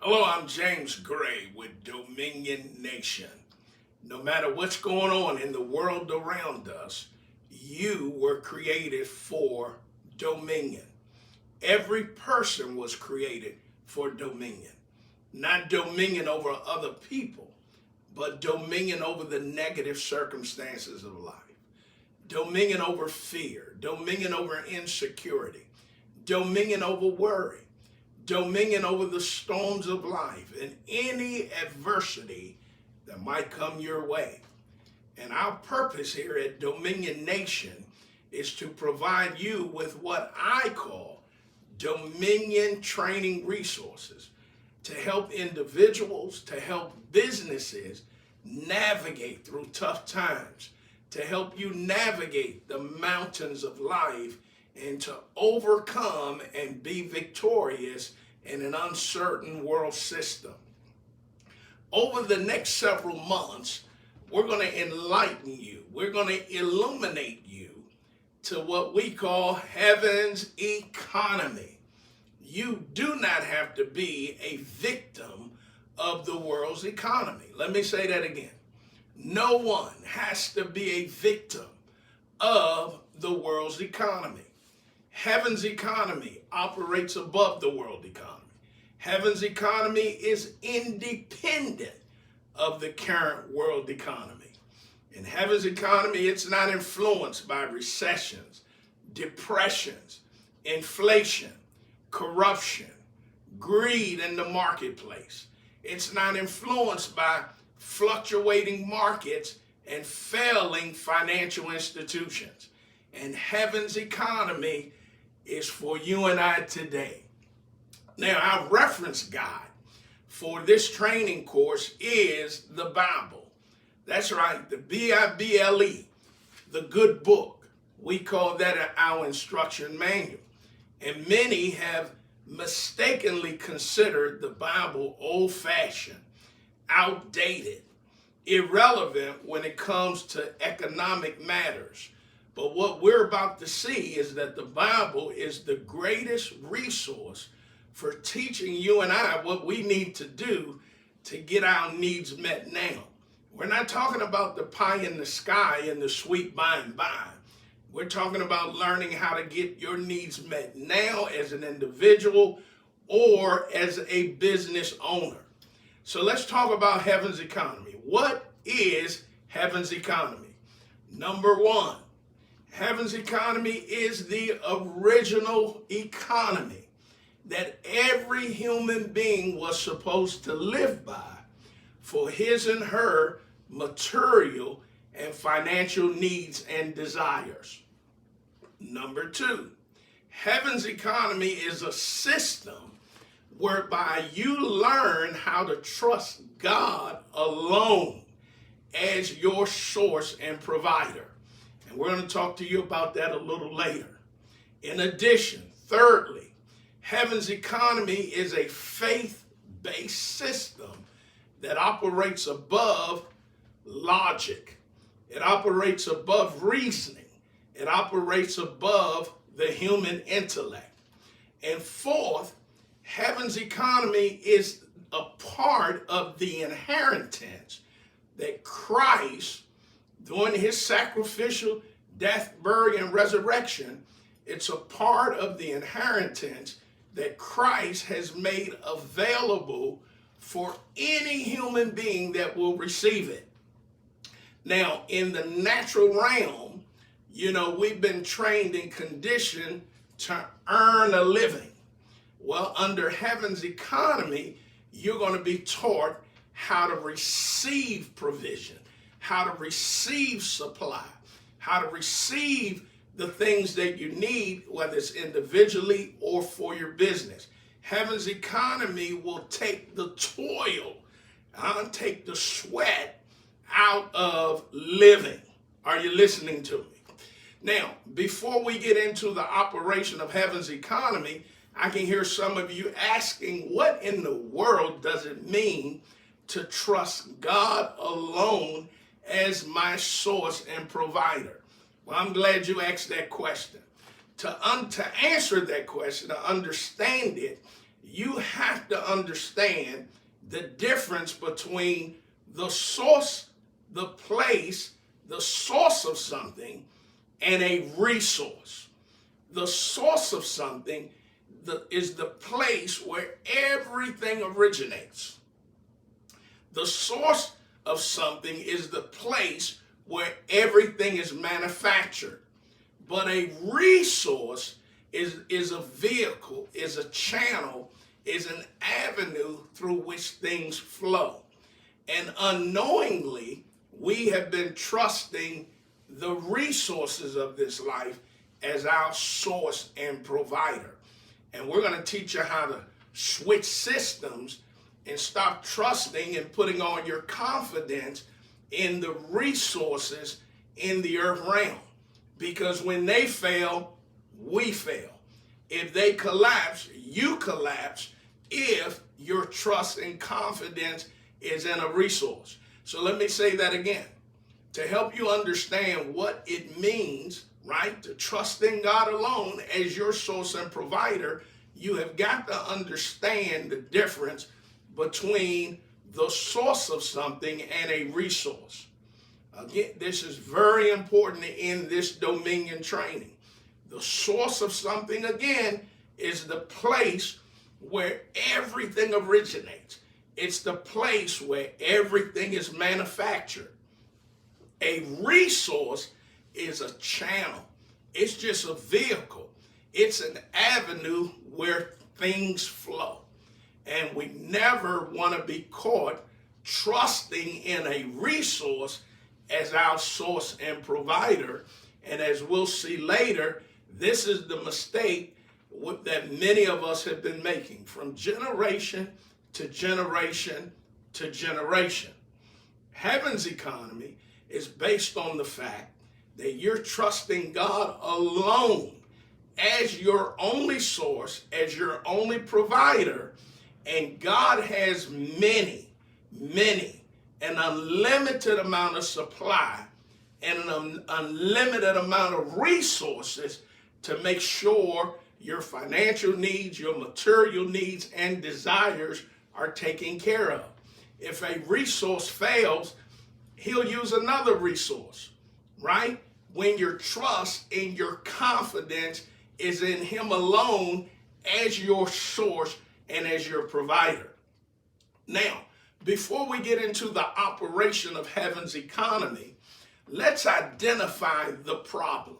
Hello, I'm James Gray with Dominion Nation. No matter what's going on in the world around us, you were created for dominion. Every person was created for dominion. Not dominion over other people, but dominion over the negative circumstances of life. Dominion over fear, dominion over insecurity, dominion over worry, dominion over the storms of life and any adversity that might come your way. And our purpose here at Dominion Nation is to provide you with what I call Dominion training resources to help individuals, to help businesses navigate through tough times, to help you navigate the mountains of life and to overcome and be victorious in an uncertain world system. Over the next several months, we're going to enlighten you. We're going to illuminate you to what we call heaven's economy. You do not have to be a victim of the world's economy. Let me say that again. No one has to be a victim of the world's economy. Heaven's economy operates above the world economy. Heaven's economy is independent of the current world economy. In heaven's economy, it's not influenced by recessions, depressions, inflation, corruption, greed in the marketplace. It's not influenced by fluctuating markets and failing financial institutions. And heaven's economy is for you and I today. Now, our reference guide for this training course is the Bible. That's right, the Bible, the good book. We call that our instruction manual. And many have mistakenly considered the Bible old-fashioned, outdated, irrelevant when it comes to economic matters. But what we're about to see is that the Bible is the greatest resource for teaching you and I what we need to do to get our needs met now. We're not talking about the pie in the sky and the sweet by and by. We're talking about learning how to get your needs met now as an individual or as a business owner. So let's talk about heaven's economy. What is heaven's economy? Number one, heaven's economy is the original economy that every human being was supposed to live by for his and her material and financial needs and desires. Number two, heaven's economy is a system whereby you learn how to trust God alone as your source and provider. And we're going to talk to you about that a little later. In addition, thirdly, heaven's economy is a faith-based system that operates above logic. It operates above reasoning. It operates above the human intellect. And fourth, heaven's economy is a part of the inheritance that Christ, during his sacrificial death, burial, and resurrection, it's a part of the inheritance that Christ has made available for any human being that will receive it. Now, in the natural realm, we've been trained and conditioned to earn a living. Well, under heaven's economy, you're going to be taught how to receive provision, how to receive supply, how to receive the things that you need, whether it's individually or for your business. Heaven's economy will take the toil, take the sweat out of living. Are you listening to me? Now, before we get into the operation of heaven's economy, I can hear some of you asking, what in the world does it mean to trust God alone as my source and provider? Well, I'm glad you asked that question. To answer that question, to understand it, you have to understand the difference between the source, the place, the source of something, and a resource. The source of something is the place where everything originates. The source of something is the place where everything is manufactured. But a resource is a vehicle, is a channel, is an avenue through which things flow. And unknowingly, we have been trusting the resources of this life as our source and provider. And we're going to teach you how to switch systems and stop trusting and putting all your confidence in the resources in the earth realm. Because when they fail, we fail. If they collapse, you collapse if your trust and confidence is in a resource. So let me say that again. To help you understand what it means, right, to trust in God alone as your source and provider, you have got to understand the difference between the source of something and a resource. Again, this is very important in this dominion training. The source of something, again, is the place where everything originates. It's the place where everything is manufactured. A resource is a channel. It's just a vehicle. It's an avenue where things flow. And we never want to be caught trusting in a resource as our source and provider. And as we'll see later, this is the mistake that many of us have been making from generation to generation to generation. Heaven's economy is based on the fact that you're trusting God alone as your only source, as your only provider, and God has an unlimited amount of supply and an unlimited amount of resources to make sure your financial needs, your material needs, and desires are taken care of. If a resource fails, he'll use another resource, right? When your trust and your confidence is in him alone as your source and as your provider. Now, before we get into the operation of heaven's economy, let's identify the problem.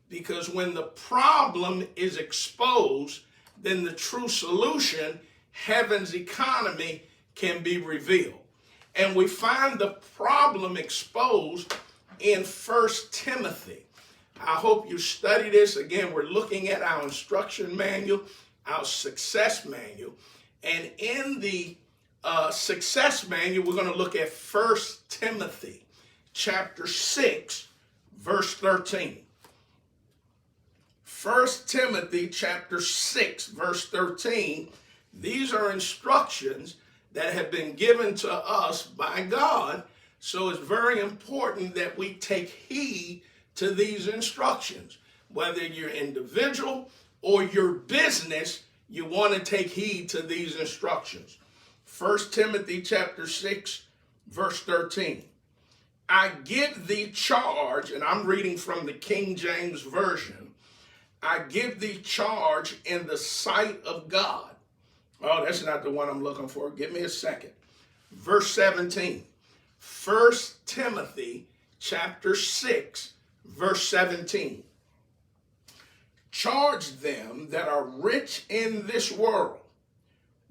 Because when the problem is exposed, then the true solution, heaven's economy, can be revealed. And we find the problem exposed in 1 Timothy. I hope you study this. Again, we're looking at our instruction manual, our success manual. And in the success manual, we're going to look at 1 Timothy chapter 6, verse 13. 1 Timothy chapter 6, verse 13. These are instructions that have been given to us by God. So it's very important that we take heed to these instructions. Whether you're individual or your business, you want to take heed to these instructions. 1 Timothy chapter 6, verse 13. I give thee charge, and I'm reading from the King James Version. I give thee charge in the sight of God. Oh, that's not the one I'm looking for. Give me a second. Verse 17. 1 Timothy chapter 6, verse 17. Charge them that are rich in this world,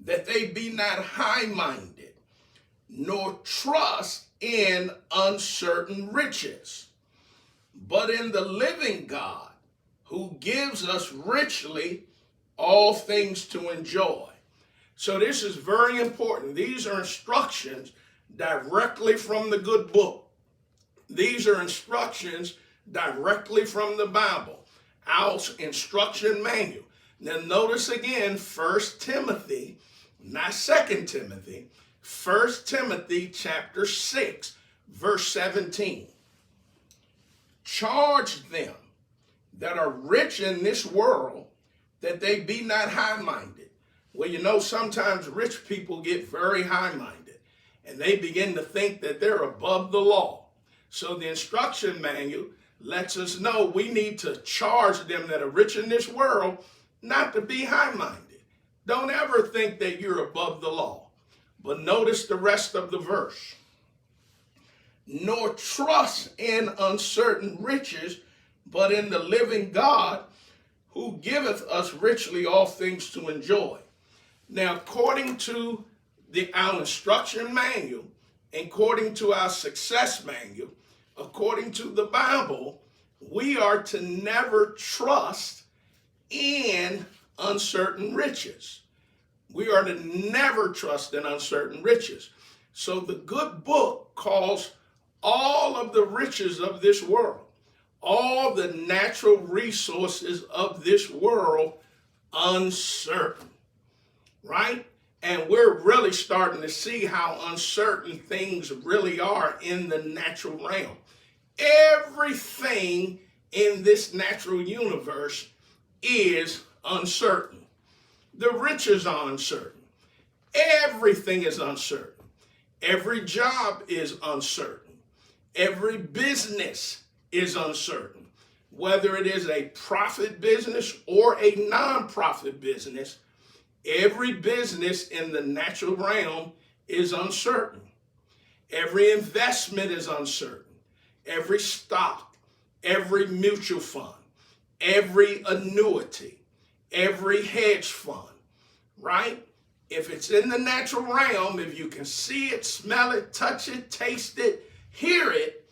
that they be not high-minded, nor trust in uncertain riches, but in the living God, who gives us richly all things to enjoy. So this is very important. These are instructions directly from the good book. These are instructions directly from the Bible, our instruction manual. Now notice again, 1 Timothy, not 2 Timothy, 1 Timothy chapter 6, verse 17. Charge them that are rich in this world, that they be not high-minded, Well, sometimes rich people get very high-minded and they begin to think that they're above the law. So the instruction manual lets us know we need to charge them that are rich in this world not to be high-minded. Don't ever think that you're above the law. But notice the rest of the verse. Nor trust in uncertain riches, but in the living God, who giveth us richly all things to enjoy. Now, according to our instruction manual, according to our success manual, according to the Bible, we are to never trust in uncertain riches. We are to never trust in uncertain riches. So the good book calls all of the riches of this world, all the natural resources of this world, uncertain, right? And we're really starting to see how uncertain things really are in the natural realm. Everything in this natural universe is uncertain. The riches are uncertain. Everything is uncertain. Every job is uncertain. Every business is uncertain. Whether it is a profit business or a non-profit business, every business in the natural realm is uncertain. Every investment is uncertain. Every stock, every mutual fund, every annuity, every hedge fund, right? If it's in the natural realm, if you can see it, smell it, touch it, taste it, hear it,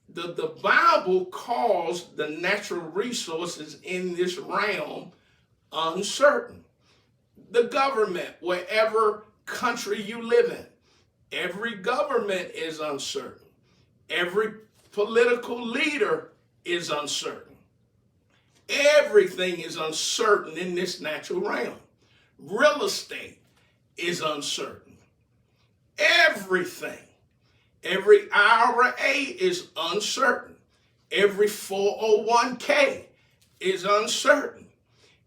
the Bible calls the natural resources in this realm uncertain. The government, wherever country you live in, every government is uncertain. Every political leader is uncertain. Everything is uncertain in this natural realm. Real estate is uncertain. Everything. Every IRA is uncertain. Every 401k is uncertain.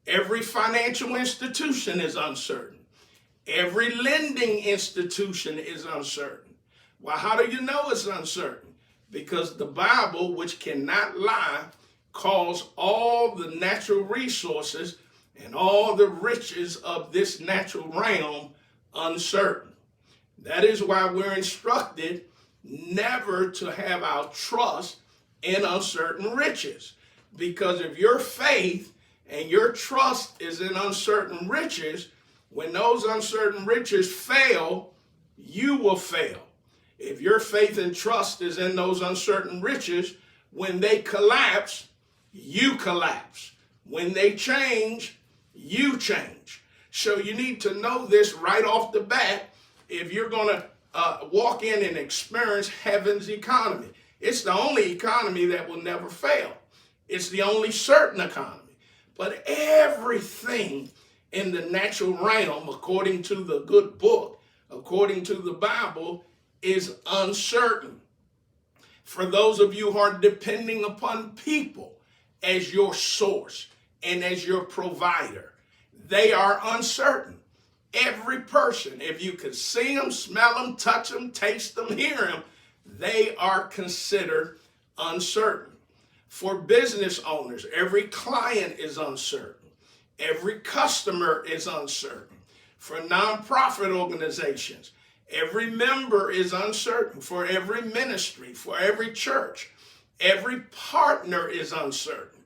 Every financial institution is uncertain. Every lending institution is uncertain. Well, how do you know it's uncertain? Because the Bible, which cannot lie, calls all the natural resources and all the riches of this natural realm uncertain. That is why we're instructed never to have our trust in uncertain riches. Because if your faith and your trust is in uncertain riches, when those uncertain riches fail, you will fail. If your faith and trust is in those uncertain riches, when they collapse, you collapse. When they change, you change. So you need to know this right off the bat if you're going to walk in and experience heaven's economy. It's the only economy that will never fail. It's the only certain economy. But everything in the natural realm, according to the good book, according to the Bible, is uncertain. For those of you who are depending upon people as your source and as your provider, they are uncertain. Every person, if you can see them, smell them, touch them, taste them, hear them, they are considered uncertain. For business owners, every client is uncertain. Every customer is uncertain. For nonprofit organizations, every member is uncertain. For every ministry, for every church, every partner is uncertain.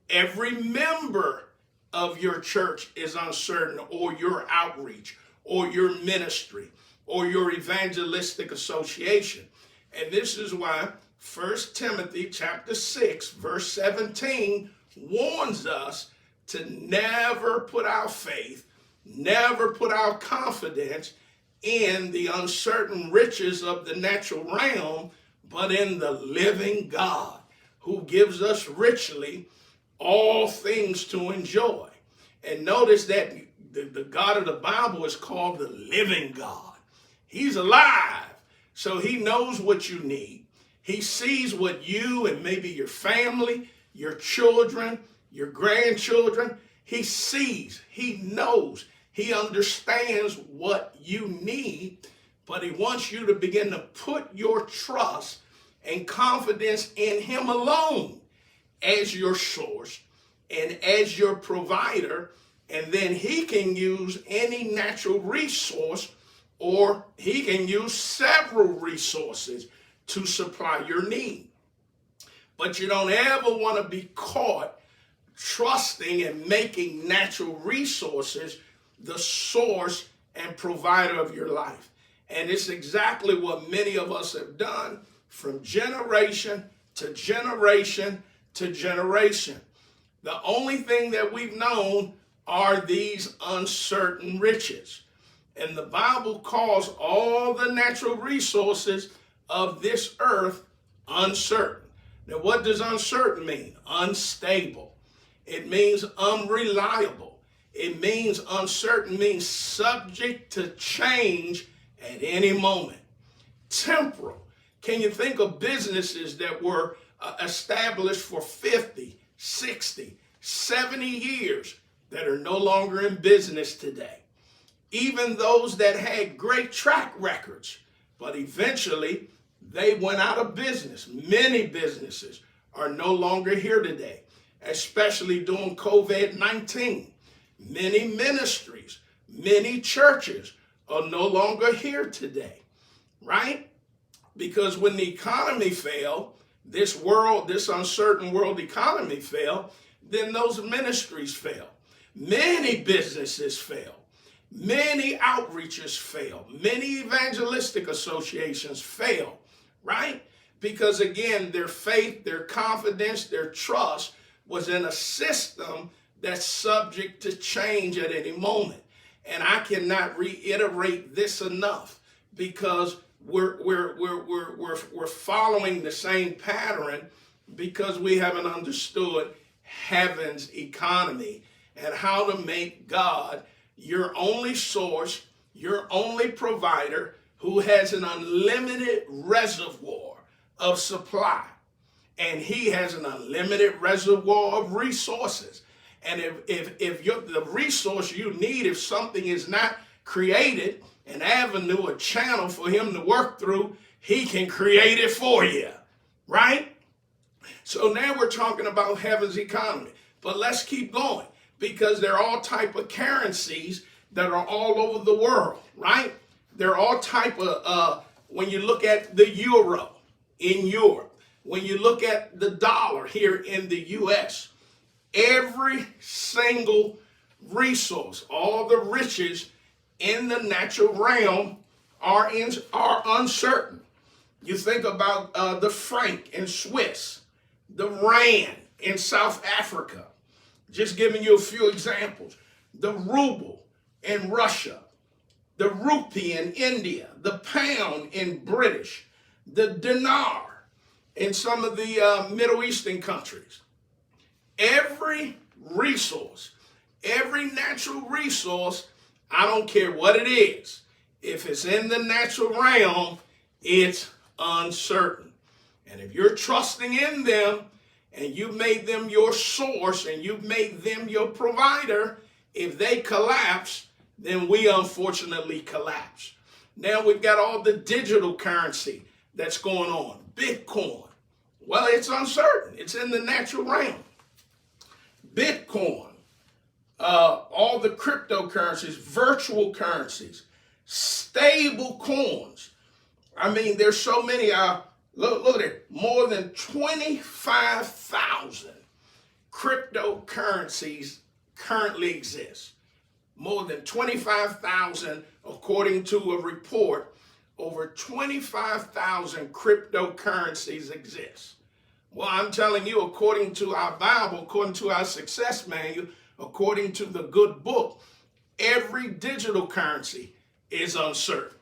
Every member of your church is uncertain, or your outreach, or your ministry, or your evangelistic association. And this is why 1 Timothy chapter 6, verse 17 warns us to never put our faith, never put our confidence in the uncertain riches of the natural realm, but in the living God, who gives us richly all things to enjoy. And notice that the God of the Bible is called the living God. He's alive, so he knows what you need. He sees what you and maybe your family, your children, your grandchildren, he sees, he knows, He understands what you need, but he wants you to begin to put your trust and confidence in him alone as your source and as your provider. And then he can use any natural resource, or he can use several resources to supply your need. But you don't ever want to be caught trusting and making natural resources the source and provider of your life. And it's exactly what many of us have done from generation to generation to generation. The only thing that we've known are these uncertain riches. And the Bible calls all the natural resources of this earth uncertain. Now, what does uncertain mean? Unstable. It means unreliable. It means uncertain means subject to change at any moment. Temporal. Can you think of businesses that were established for 50, 60, 70 years that are no longer in business today? Even those that had great track records, but eventually they went out of business. Many businesses are no longer here today, especially during COVID-19. Many ministries, many churches are no longer here today, right? Because when the economy failed, this uncertain world economy failed, then those ministries failed. Many businesses failed. Many outreaches failed. Many evangelistic associations failed, right? Because again, their faith, their confidence, their trust was in a system that's subject to change at any moment. And I cannot reiterate this enough, because we're following the same pattern because we haven't understood heaven's economy and how to make God your only source, your only provider, who has an unlimited reservoir of supply. And he has an unlimited reservoir of resources. And if the resource you need, if something is not created, an avenue, a channel for him to work through, he can create it for you, right? So now we're talking about heaven's economy. But let's keep going, because there are all type of currencies that are all over the world, right? There are all type of, when you look at the euro in Europe, when you look at the dollar here in the U.S., every single resource, all the riches in the natural realm are uncertain. You think about the franc in Swiss, the rand in South Africa, just giving you a few examples, the ruble in Russia, the rupee in India, the pound in British, the dinar in some of the Middle Eastern countries. Every resource, every natural resource, I don't care what it is, if it's in the natural realm, it's uncertain. And if you're trusting in them and you've made them your source and you've made them your provider, if they collapse, then we unfortunately collapse. Now we've got all the digital currency that's going on. Bitcoin. Well, it's uncertain. It's in the natural realm. Bitcoin. All the cryptocurrencies, virtual currencies, stable coins. I mean, there's so many. Look at it. More than 25,000 cryptocurrencies currently exist. More than 25,000, according to a report, over 25,000 cryptocurrencies exist. Well, I'm telling you, according to our Bible, according to our success manual, according to the good book, every digital currency is uncertain.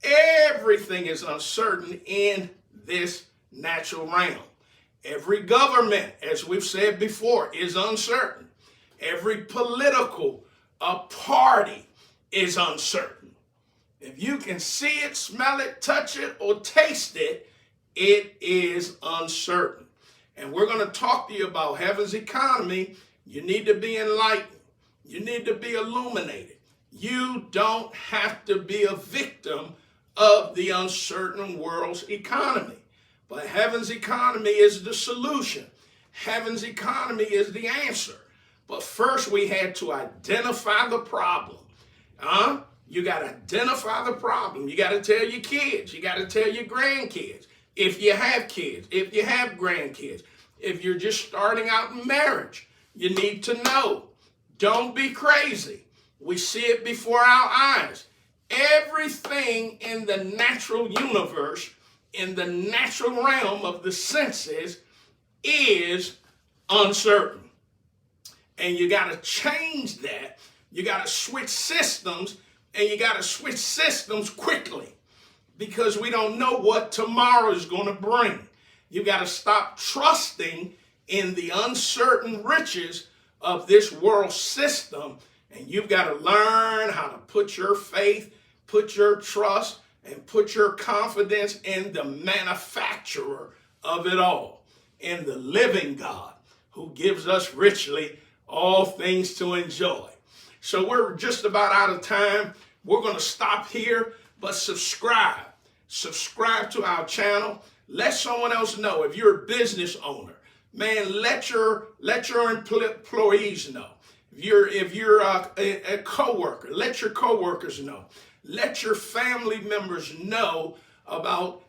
Everything is uncertain in this natural realm. Every government, as we've said before, is uncertain. Every political party is uncertain. If you can see it, smell it, touch it, or taste it, it is uncertain. And we're going to talk to you about heaven's economy. You need to be enlightened. You need to be illuminated. You don't have to be a victim of the uncertain world's economy. But heaven's economy is the solution. Heaven's economy is the answer. But first we had to identify the problem. You got to identify the problem. You got to tell your kids. You got to tell your grandkids. If you have kids, if you have grandkids, if you're just starting out in marriage, you need to know. Don't be crazy. We see it before our eyes. Everything in the natural universe, in the natural realm of the senses, is uncertain. And you got to change that. You got to switch systems, and you got to switch systems quickly, because we don't know what tomorrow is going to bring. You got to stop trusting in the uncertain riches of this world system, and you've got to learn how to put your faith, put your trust, and put your confidence in the manufacturer of it all, in the living God who gives us richly all things to enjoy. So we're just about out of time. We're going to stop here, but subscribe. Subscribe to our channel. Let someone else know. If you're a business owner, man, let your employees know. If you're a coworker, let your coworkers know. Let your family members know about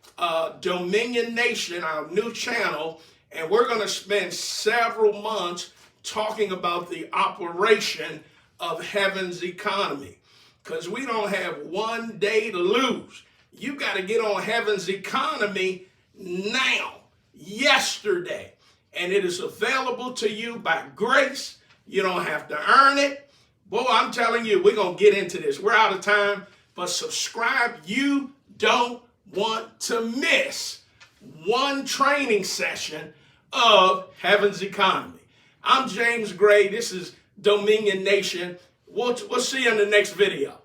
Dominion Nation, our new channel, and we're going to spend several months talking about the operation of heaven's economy, because we don't have one day to lose. You got to get on heaven's economy now, yesterday, and it is available to you by grace. You don't have to earn it. Boy, I'm telling you, we're going to get into this. We're out of time, but subscribe. You don't want to miss one training session of heaven's economy. I'm James Gray. This is Dominion Nation. We'll see you in the next video.